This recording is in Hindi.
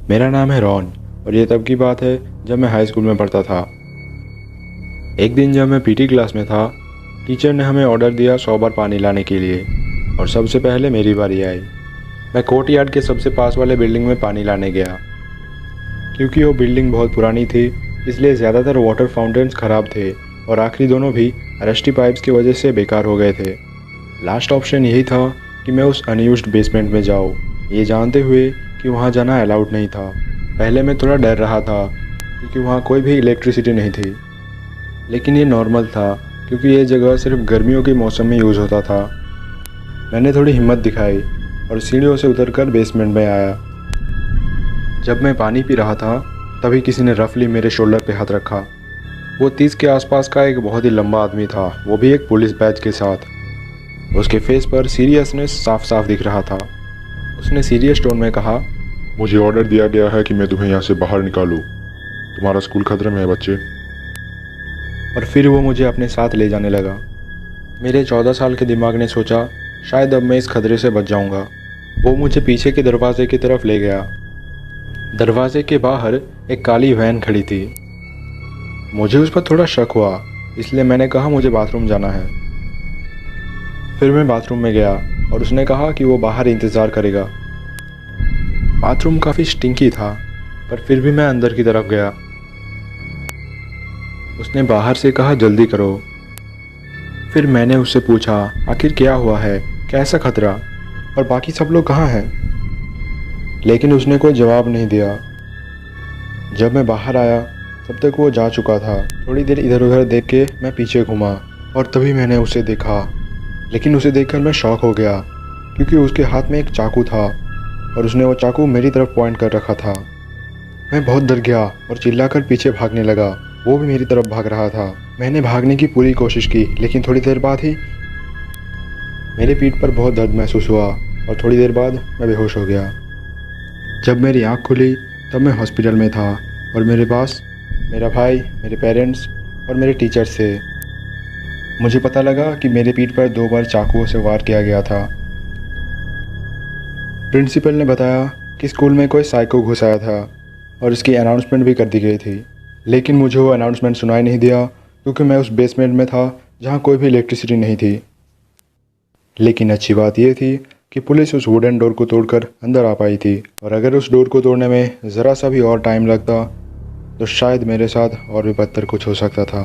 मेरा नाम है रॉन और ये तब की बात है जब मैं हाई स्कूल में पढ़ता था। एक दिन जब मैं पीटी क्लास में था, टीचर ने हमें ऑर्डर दिया 100 बार पानी लाने के लिए और सबसे पहले मेरी बारी आई। मैं कोर्ट यार्ड के सबसे पास वाले बिल्डिंग में पानी लाने गया। क्योंकि वो बिल्डिंग बहुत पुरानी थी, इसलिए ज़्यादातर वाटर फाउंटेन्स ख़राब थे और आखिरी दोनों भी रस्टी पाइप्स की वजह से बेकार हो गए थे। लास्ट ऑप्शन यही था कि मैं उस अनयूज्ड बेसमेंट में जाऊँ, ये जानते हुए कि वहाँ जाना अलाउड नहीं था। पहले मैं थोड़ा डर रहा था क्योंकि वहाँ कोई भी इलेक्ट्रिसिटी नहीं थी, लेकिन ये नॉर्मल था क्योंकि ये जगह सिर्फ गर्मियों के मौसम में यूज़ होता था। मैंने थोड़ी हिम्मत दिखाई और सीढ़ियों से उतरकर बेसमेंट में आया। जब मैं पानी पी रहा था तभी किसी ने रफली मेरे शोल्डर पे हाथ रखा। वो 30 के आसपास का एक बहुत ही लंबा आदमी था, वो भी एक पुलिस बैज के साथ। उसके फेस पर सीरियसनेस साफ साफ दिख रहा था। उसने सीरियस टोन में कहा, मुझे ऑर्डर दिया गया है कि मैं तुम्हें यहाँ से बाहर निकालूं। तुम्हारा स्कूल खतरे में है बच्चे। और फिर वो मुझे अपने साथ ले जाने लगा। मेरे 14 साल के दिमाग ने सोचा शायद अब मैं इस खतरे से बच जाऊंगा। वो मुझे पीछे के दरवाजे की तरफ ले गया। दरवाजे के बाहर एक काली वैन खड़ी थी। मुझे उस पर थोड़ा शक हुआ, इसलिए मैंने कहा मुझे बाथरूम जाना है। फिर मैं बाथरूम में गया और उसने कहा कि वो बाहर इंतज़ार करेगा। बाथरूम काफ़ी स्टिंकी था, पर फिर भी मैं अंदर की तरफ गया। उसने बाहर से कहा जल्दी करो। फिर मैंने उससे पूछा आखिर क्या हुआ है, कैसा खतरा, और बाकी सब लोग कहाँ हैं। लेकिन उसने कोई जवाब नहीं दिया। जब मैं बाहर आया तब तक वो जा चुका था। थोड़ी देर इधर उधर देख के मैं पीछे घूमा और तभी मैंने उसे देखा। लेकिन उसे देखकर मैं शॉक हो गया क्योंकि उसके हाथ में एक चाकू था और उसने वो चाकू मेरी तरफ पॉइंट कर रखा था। मैं बहुत डर गया और चिल्लाकर पीछे भागने लगा। वो भी मेरी तरफ भाग रहा था। मैंने भागने की पूरी कोशिश की, लेकिन थोड़ी देर बाद ही मेरे पीठ पर बहुत दर्द महसूस हुआ और थोड़ी देर बाद मैं बेहोश हो गया। जब मेरी आँख खुली तब मैं हॉस्पिटल में था और मेरे पास मेरा भाई, मेरे पेरेंट्स और मेरे टीचर्स थे। मुझे पता लगा कि मेरे पीठ पर 2 बार चाकुओं से वार किया गया था। प्रिंसिपल ने बताया कि स्कूल में कोई साइको घुस आया था और इसकी अनाउंसमेंट भी कर दी गई थी। लेकिन मुझे वो अनाउंसमेंट सुनाई नहीं दिया क्योंकि मैं उस बेसमेंट में था जहाँ कोई भी इलेक्ट्रिसिटी नहीं थी। लेकिन अच्छी बात यह थी कि पुलिस उस वुडन डोर को तोड़कर अंदर आ पाई थी, और अगर उस डोर को तोड़ने में ज़रा सा भी और टाइम लगता तो शायद मेरे साथ और भी बदतर कुछ हो सकता था।